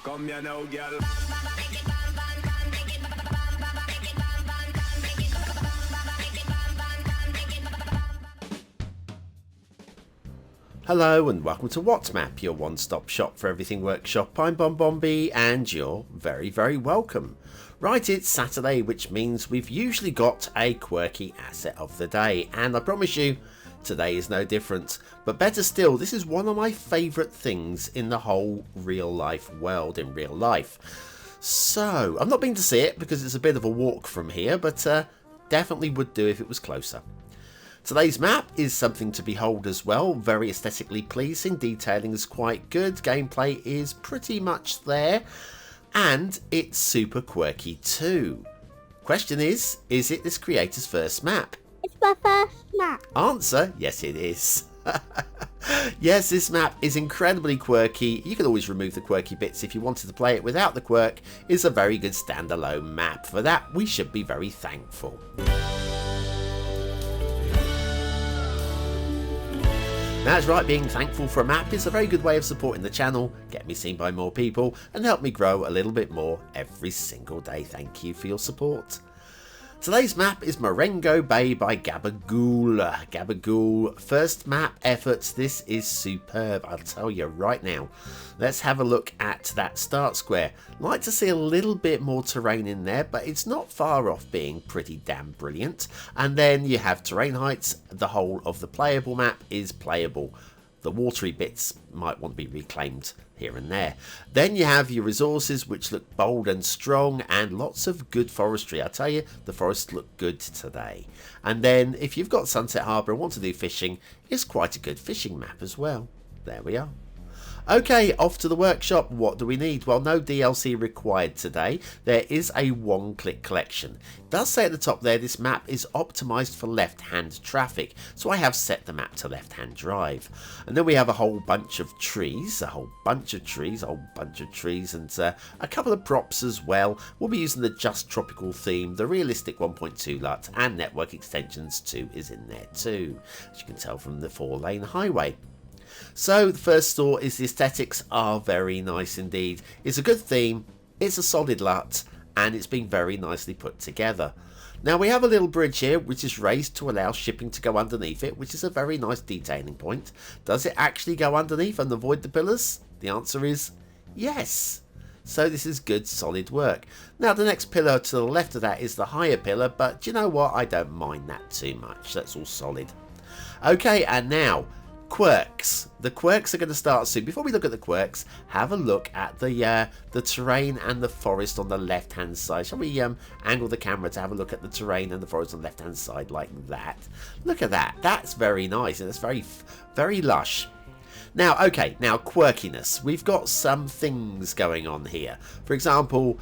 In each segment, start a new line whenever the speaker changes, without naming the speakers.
Come here now, girl.
Hello and welcome to WhatMap, your one-stop shop for everything workshop. I'm BonBonB and you're very, very welcome. Right, it's Saturday, which means we've usually got a quirky asset of the day, and I promise you, today is no different. But better still, this is one of my favourite things in the whole real-life world, in real life. So, I've not been to see it because it's a bit of a walk from here, but definitely would do if it was closer. Today's map is something to behold as well, very aesthetically pleasing, detailing is quite good, gameplay is pretty much there, and it's super quirky too. Question is it this creator's first map?
It's my first map.
Answer, yes it is. Yes, this map is incredibly quirky. You can always remove the quirky bits if you wanted to play it without the quirk. It's a very good standalone map. For that, we should be very thankful. That's right, being thankful for a map is a very good way of supporting the channel, get me seen by more people, and help me grow a little bit more every single day. Thank you for your support. Today's map is Marengo Bay by GabbaGhoul. GabbaGhoul, first map effort. This is superb, I'll tell you right now. Let's have a look at that start square. Like to see a little bit more terrain in there, but it's not far off being pretty damn brilliant. And then you have terrain heights. The whole of the playable map is playable. The watery bits might want to be reclaimed here and there. Then you have your resources, which look bold and strong, and lots of good forestry. I tell you, the forests look good today. And then if you've got Sunset Harbour and want to do fishing, it's quite a good fishing map as well. There we are. Okay, off to the workshop. What do we need? Well, no DLC required today. There is a one-click collection. It does say at the top there, this map is optimized for left-hand traffic. So I have set the map to left-hand drive. And then we have a whole bunch of trees, and a couple of props as well. We'll be using the Just Tropical theme, the realistic 1.2 LUT, and network extensions 2 is in there too, as you can tell from the 4-lane highway. So the first thought is the aesthetics are very nice indeed. It's a good theme, it's a solid LUT, and it's been very nicely put together. Now we have a little bridge here which is raised to allow shipping to go underneath it, which is a very nice detailing point. Does it actually go underneath and avoid the pillars? The answer is yes. So this is good solid work. Now the next pillar to the left of that is the higher pillar, but you know what, I don't mind that too much. That's all solid. Okay, and now quirks. The quirks are going to start soon. Before we look at the quirks, have a look at the terrain and the forest on the left hand side. Shall we angle the camera to have a look at the terrain and the forest on the left hand side like that? Look at that. That's very nice and it's very lush. Now, okay, now quirkiness. We've got some things going on here. For example,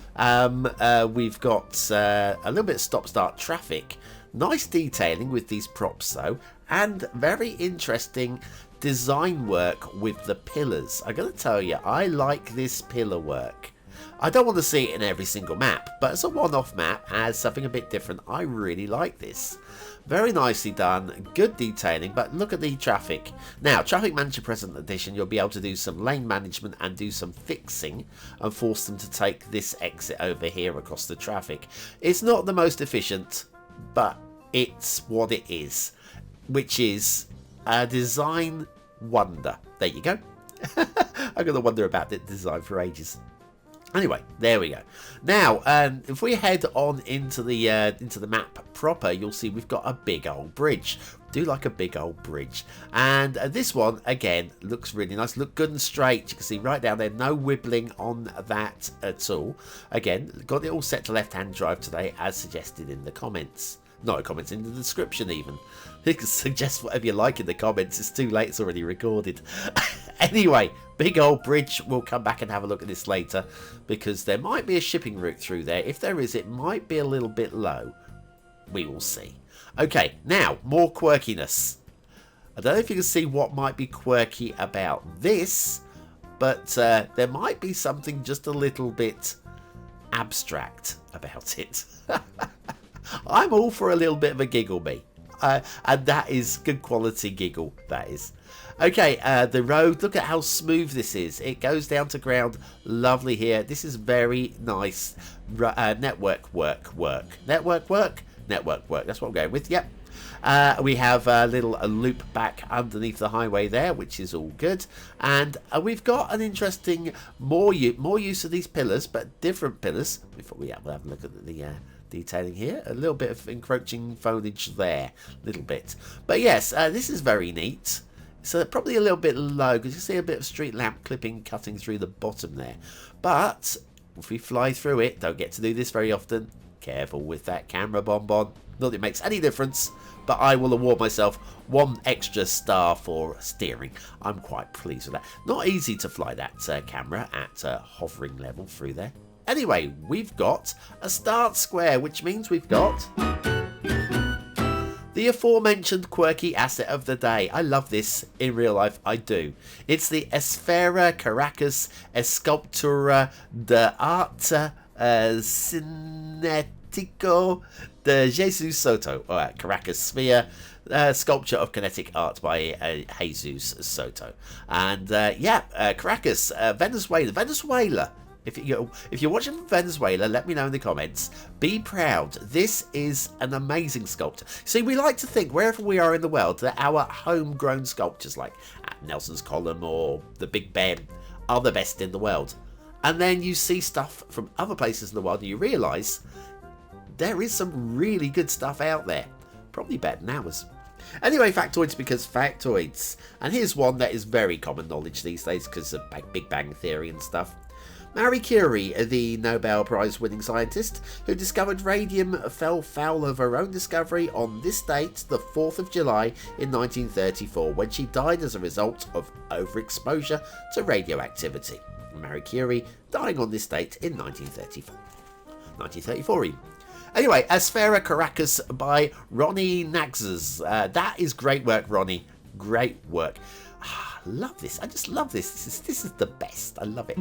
we've got a little bit of stop-start traffic. Nice detailing with these props though, and very interesting design work with the pillars. I'm going to tell you, I like this pillar work. I don't want to see it in every single map, but as a one-off map, as something a bit different, I really like this. Very nicely done, good detailing, but look at the traffic. Now, Traffic Manager Present Edition, you'll be able to do some lane management and do some fixing and force them to take this exit over here across the traffic. It's not the most efficient, but it's what it is, which is a design wonder. There you go. I'm going to wonder about the design for ages. Anyway, there we go. Now, if we head on into the map proper, you'll see we've got a big old bridge. Do like a big old bridge. And this one, again, looks really nice. Look good and straight. You can see right down there, no wibbling on that at all. Again, got it all set to left-hand drive today, as suggested in the comments. No comments in the description even. You can suggest whatever you like in the comments. It's too late, it's already recorded. Anyway, big old bridge. We'll come back and have a look at this later, because there might be a shipping route through there. If there is, it might be a little bit low. We will see. Okay, now, more quirkiness. I don't know if you can see what might be quirky about this, but there might be something just a little bit abstract about it. I'm all for a little bit of a giggle, me. And that is good quality giggle, that is. Okay, the road, look at how smooth this is. It goes down to ground. Lovely here. This is very nice. Network work. Network work? Network work. That's what I'm going with. Yep. We have a little loop back underneath the highway there, which is all good. And we've got an interesting, more use of these pillars, but different pillars. Before we'll have a look at the detailing here. A little bit of encroaching foliage there. A little bit. But yes, this is very neat. So probably a little bit low, because you see a bit of street lamp clipping cutting through the bottom there. But if we fly through it, don't get to do this very often. Careful with that camera, Bonbon. Not that it makes any difference, but I will award myself 1 extra star for steering. I'm quite pleased with that. Not easy to fly that camera at hovering level through there. Anyway, we've got a start square, which means we've got the aforementioned quirky asset of the day. I love this in real life, I do. It's the Esfera Caracas Escultura de Arte Cinético de Jesús Soto. Caracas Sphere, sculpture of kinetic art by Jesús Soto. And Caracas, Venezuela. If you're watching from Venezuela, let me know in the comments. Be proud. This is an amazing sculpture. See, we like to think wherever we are in the world that our homegrown sculptures like Nelson's Column or the Big Ben are the best in the world. And then you see stuff from other places in the world and you realise there is some really good stuff out there. Probably better than ours. Anyway, factoids because factoids. And here's one that is very common knowledge these days because of Big Bang Theory and stuff. Marie Curie, the Nobel Prize winning scientist who discovered radium, fell foul of her own discovery on this date, the 4th of July in 1934, when she died as a result of overexposure to radioactivity. Marie Curie dying on this date in 1934 even. Anyway, Esfera Caracas by RonyNaxz. That is great work, Ronnie. Great work. Love this. I just love this. This is the best. I love it.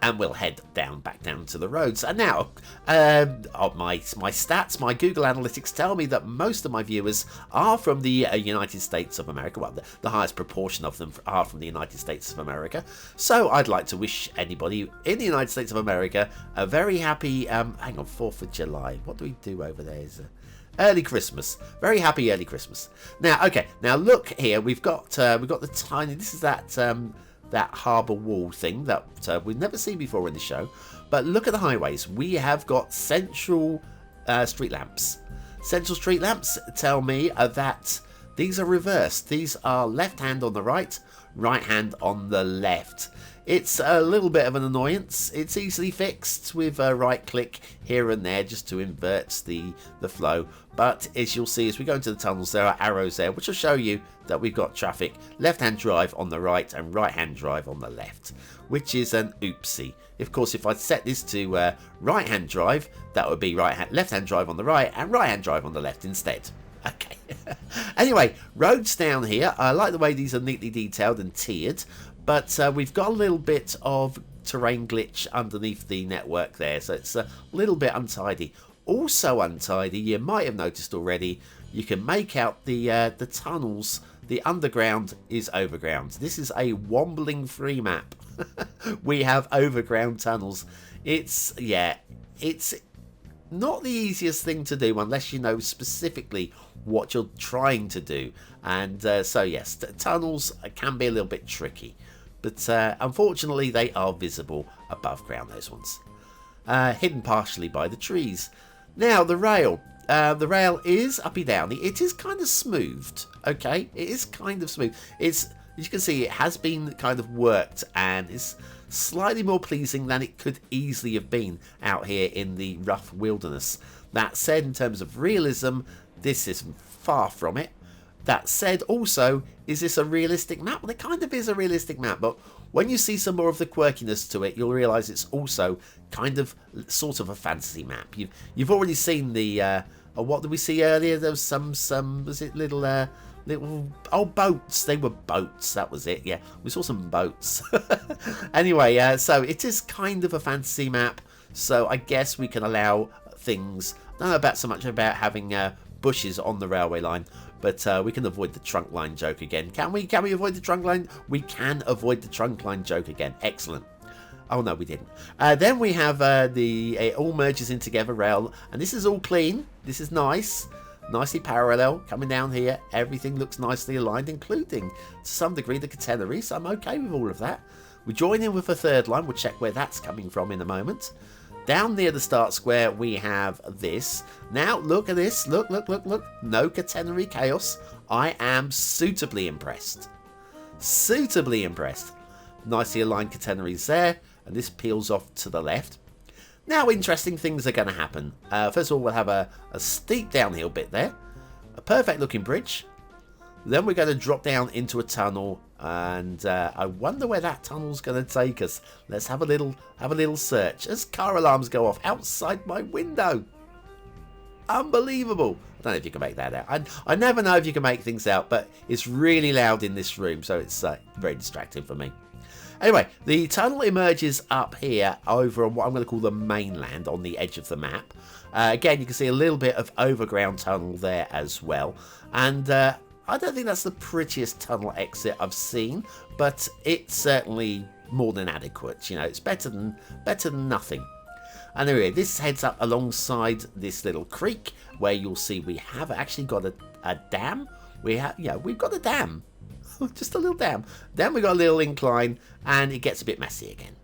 And we'll head back down to the roads. And now, my stats, my Google Analytics tell me that most of my viewers are from the United States of America. Well, the highest proportion of them are from the United States of America. So I'd like to wish anybody in the United States of America a very happy, 4th of July. What do we do over there? Early Christmas. Very happy early Christmas. Now, okay. Now look here. We've got the tiny. This is that harbour wall thing that we've never seen before in the show. But look at the highways. We have got central street lamps. Central street lamps tell me that these are reversed. These are left hand on the right, right hand on the left. It's a little bit of an annoyance. It's easily fixed with a right click here and there just to invert the flow. But as you'll see as we go into the tunnels, there are arrows there which will show you that we've got traffic left-hand drive on the right and right-hand drive on the left, which is an oopsie. Of course, if I set this to right-hand drive, that would be left-hand drive on the right and right-hand drive on the left instead. Okay. Anyway, roads down here. I like the way these are neatly detailed and tiered. But we've got a little bit of terrain glitch underneath the network there, so it's a little bit untidy. Also untidy, you might have noticed already, you can make out the tunnels. The underground is overground. This is a wombling free map. We have overground tunnels. It's not the easiest thing to do unless you know specifically what you're trying to do. And so yes, tunnels can be a little bit tricky. But unfortunately, they are visible above ground, those ones. Hidden partially by the trees. Now, the rail. The rail is uppy-downy. It is kind of smoothed, okay? It is kind of smooth. As you can see, it has been kind of worked and is slightly more pleasing than it could easily have been out here in the rough wilderness. That said, in terms of realism, this is far from it. That said, also, is this a realistic map? Well, it kind of is a realistic map, but when you see some more of the quirkiness to it, you'll realise it's also kind of sort of a fantasy map. You've already seen the what did we see earlier? There was some was it little boats? They were boats. That was it. Yeah, we saw some boats. Anyway, so it is kind of a fantasy map. So I guess we can allow things. I don't know about so much about having bushes on the railway line, but we can avoid the trunk line joke again. Can we avoid the trunk line? We can avoid the trunk line joke again. Excellent. Oh no, we didn't. Then we have it all merges in together rail, and this is all clean. This is nice. Nicely parallel coming down here. Everything looks nicely aligned, including to some degree the catenary, so I'm okay with all of that. We join in with a third line. We'll check where that's coming from in a moment. Down near the start square we have this. Now look at this. Look. No catenary chaos. I am suitably impressed. Nicely aligned catenaries there, and this peels off to the left. Now interesting things are going to happen. First of all, we'll have a steep downhill bit there, a perfect looking bridge. Then we're going to drop down into a tunnel, and I wonder where that tunnel's going to take us. Let's have a little search as car alarms go off outside my window. Unbelievable. I don't know if you can make that out. I never know if you can make things out, but it's really loud in this room, so it's very distracting for me. Anyway, the tunnel emerges up here over on what I'm going to call the mainland on the edge of the map. Again, you can see a little bit of overground tunnel there as well. And I don't think that's the prettiest tunnel exit I've seen, but it's certainly more than adequate. You know, it's better than nothing. And anyway, this heads up alongside this little creek where you'll see we have actually got a dam. We've got a dam. Just a little dam. Then we got a little incline, and it gets a bit messy again.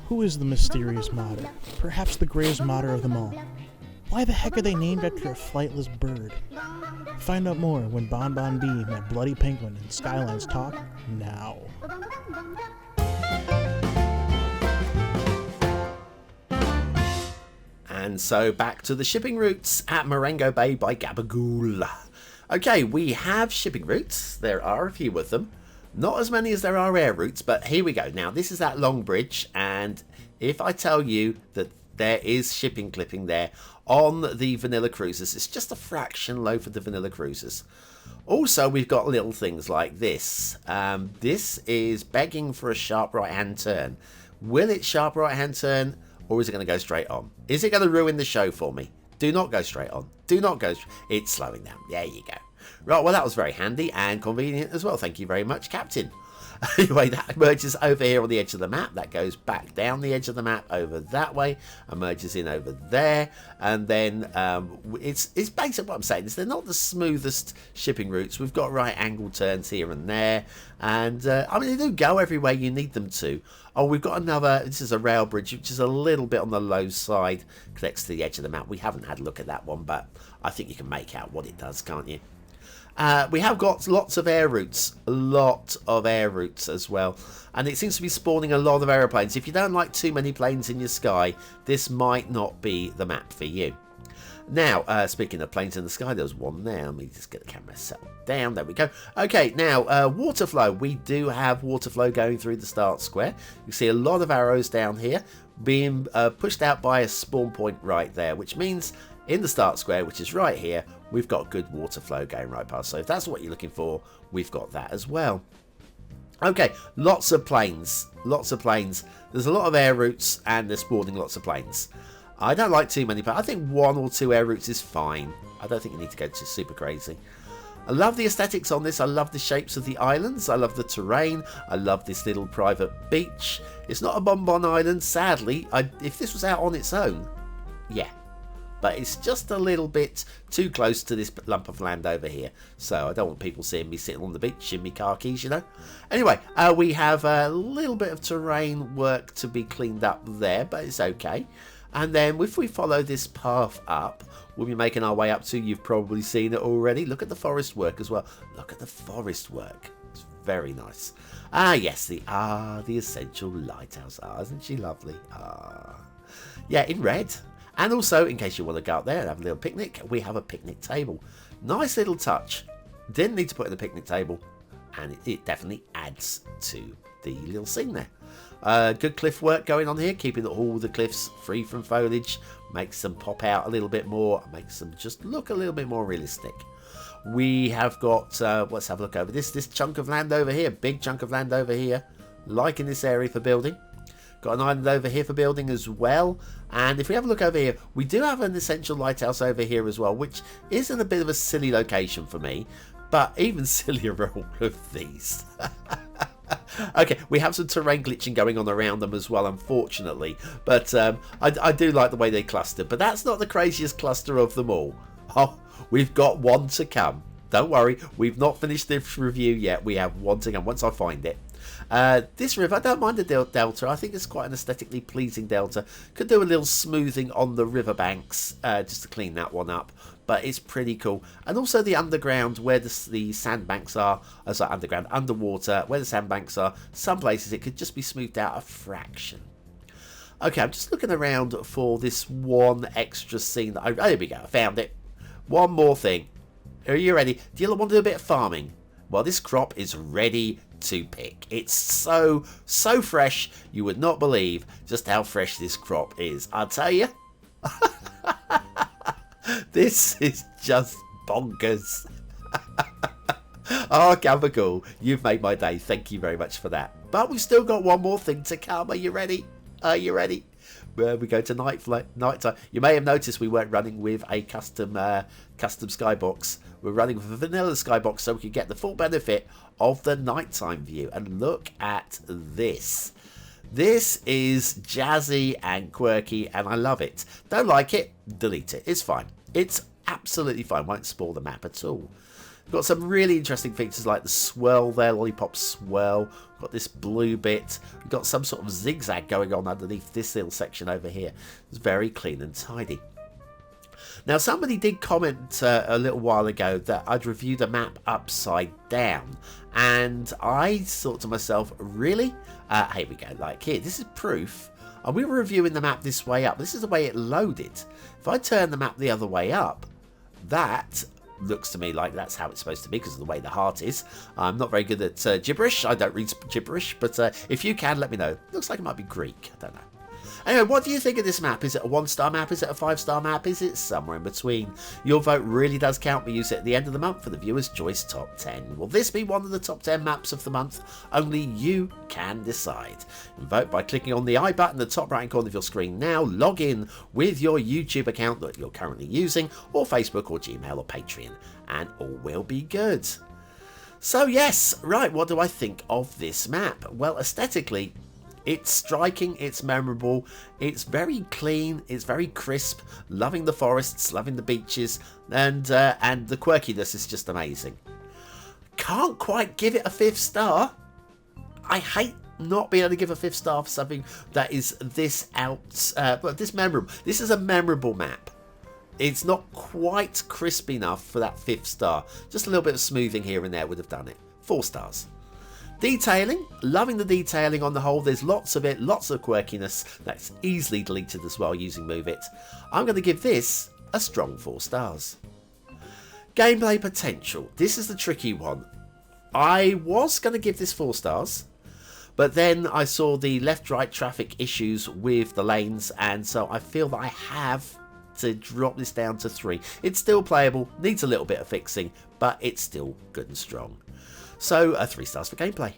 Who is the mysterious modder? Perhaps the greatest modder of them all. Why the heck are they named after a flightless bird? Find out more when BonBonB, my bloody penguin, and Skylines talk now.
And so back to the shipping routes at Marengo Bay by GabbaGhoul. Okay, we have shipping routes. There are a few of them. Not as many as there are air routes, but here we go. Now, this is that long bridge, and if I tell you that there is shipping clipping there on the vanilla cruisers, it's just a fraction low for the vanilla cruisers. Also, we've got little things like this. This is begging for a sharp right-hand turn. Will it sharp right-hand turn? Or is it going to go straight on? Is it going to ruin the show for me? Do not go straight on. Do not go. It's slowing down. There you go. Right, well, that was very handy and convenient as well. Thank you very much, Captain. Anyway, that emerges over here on the edge of the map. That goes back down the edge of the map over that way. Emerges in over there. And then it's basically what I'm saying is they're not the smoothest shipping routes. We've got right angle turns here and there. And, I mean, they do go everywhere you need them to. Oh, we've got another, this is a rail bridge, which is a little bit on the low side. Connects to the edge of the map. We haven't had a look at that one, but I think you can make out what it does, can't you? We have got lots of air routes, a lot of air routes as well, and it seems to be spawning a lot of aeroplanes. If you don't like too many planes in your sky, this might not be the map for you. Now, speaking of planes in the sky, there's one there. Let me just get the camera settled down. There we go. Okay, now, water flow. We do have water flow going through the start square. You see a lot of arrows down here being pushed out by a spawn point right there, which means in the start square, which is right here, we've got good water flow going right past. So if that's what you're looking for, we've got that as well. Okay, lots of planes. Lots of planes. There's a lot of air routes, and they're spawning lots of planes. I don't like too many, but I think 1 or 2 air routes is fine. I don't think you need to go too super crazy. I love the aesthetics on this. I love the shapes of the islands. I love the terrain. I love this little private beach. It's not a bonbon island, sadly. If this was out on its own, yeah. But it's just a little bit too close to this lump of land over here. So I don't want people seeing me sitting on the beach in my car keys, you know. Anyway, we have a little bit of terrain work to be cleaned up there, but it's okay. And then if we follow this path up, we'll be making our way up to, you've probably seen it already. Look at the forest work as well. Look at the forest work. It's very nice. Ah, yes, the essential lighthouse. Ah, isn't she lovely? Ah. Yeah, in red. And also, in case you want to go up there and have a little picnic, we have a picnic table. Nice little touch. Didn't need to put in a picnic table, and it definitely adds to the little scene there. Good cliff work going on here, keeping all the cliffs free from foliage. Makes them pop out a little bit more, makes them just look a little bit more realistic. We have got, let's have a look over this chunk of land over here, big chunk of land over here. Liking this area for building. Got an island over here for building as well. And if we have a look over here, we do have an essential lighthouse over here as well, which is in a bit of a silly location for me. But even sillier are all of these. Okay, we have some terrain glitching going on around them as well, unfortunately. But I do like the way they clustered. But that's not the craziest cluster of them all. Oh, we've got one to come. Don't worry, we've not finished this review yet. We have one to come once I find it. This river, I don't mind the delta. I think it's quite an aesthetically pleasing delta. Could do a little smoothing on the riverbanks just to clean that one up. But it's pretty cool. And also the underground where the sandbanks are. Sorry, underground, underwater, where the sandbanks are. Some places it could just be smoothed out a fraction. Okay, I'm just looking around for this one extra scene. There we go, I found it. One more thing. Are you ready? Do you want to do a bit of farming? Well, this crop is ready to pick. It's so fresh, you would not believe just how fresh this crop is. I'll tell you. This is just bonkers. Oh, GabbaGhoul, you've made my day. Thank you very much for that. But we've still got one more thing to come. Are you ready? Are you ready? We go to night time. You may have noticed we weren't running with a custom skybox. We're running with a vanilla skybox so we can get the full benefit of the nighttime view. And look at this. This is jazzy and quirky, and I love it. Don't like it? Delete it. It's fine. It's absolutely fine. Won't spoil the map at all. We've got some really interesting features like the swirl there, lollipop swirl. We've got this blue bit. We've got some sort of zigzag going on underneath this little section over here. It's very clean and tidy. Now, somebody did comment a little while ago that I'd reviewed a map upside down. And I thought to myself, really? Here we go. Like here, this is proof. And we were reviewing the map this way up. This is the way it loaded. If I turn the map the other way up, that looks to me like that's how it's supposed to be because of the way the heart is. I'm not very good at gibberish. I don't read gibberish, but if you can, let me know. Looks like it might be Greek. I don't know. Anyway, what do you think of this map? Is it a 1-star map? Is it a 5-star map? Is it somewhere in between? Your vote really does count. We use it at the end of the month for the Viewers' Choice Top 10. Will this be one of the top 10 maps of the month? Only you can decide. And vote by clicking on the I button in the top right corner of your screen now. Log in with your YouTube account that you're currently using, or Facebook or Gmail or Patreon, and all will be good. So yes, right, what do I think of this map? Well, aesthetically, it's striking, it's memorable, it's very clean, it's very crisp, loving the forests, loving the beaches, and the quirkiness is just amazing. Can't quite give it a 5th star. I hate not being able to give a 5th star for something that is this this memorable. This is a memorable map. It's not quite crisp enough for that 5th star. Just a little bit of smoothing here and there would have done it. 4 stars. Detailing, loving the detailing on the whole. There's lots of it, lots of quirkiness that's easily deleted as well using Move It. I'm going to give this a strong 4 stars. Gameplay potential. This is the tricky one. I was going to give this 4 stars, but then I saw the left-right traffic issues with the lanes, and so I feel that I have to drop this down to 3. It's still playable, needs a little bit of fixing, but it's still good and strong. So, 3 stars for gameplay.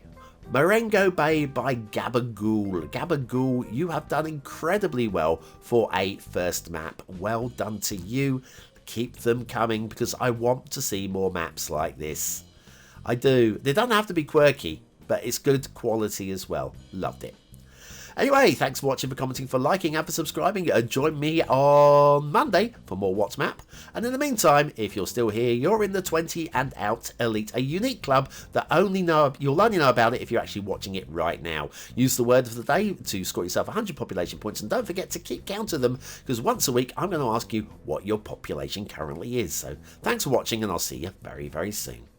Marengo Bay by GabbaGhoul. GabbaGhoul, you have done incredibly well for a first map. Well done to you. Keep them coming because I want to see more maps like this. I do. They don't have to be quirky, but it's good quality as well. Loved it. Anyway, thanks for watching, for commenting, for liking, and for subscribing. Join me on Monday for more What's Map. And in the meantime, if you're still here, you're in the 20 and Out Elite, a unique club that you'll only know about it if you're actually watching it right now. Use the word of the day to score yourself 100 population points, and don't forget to keep count of them, because once a week I'm going to ask you what your population currently is. So thanks for watching, and I'll see you very, very soon.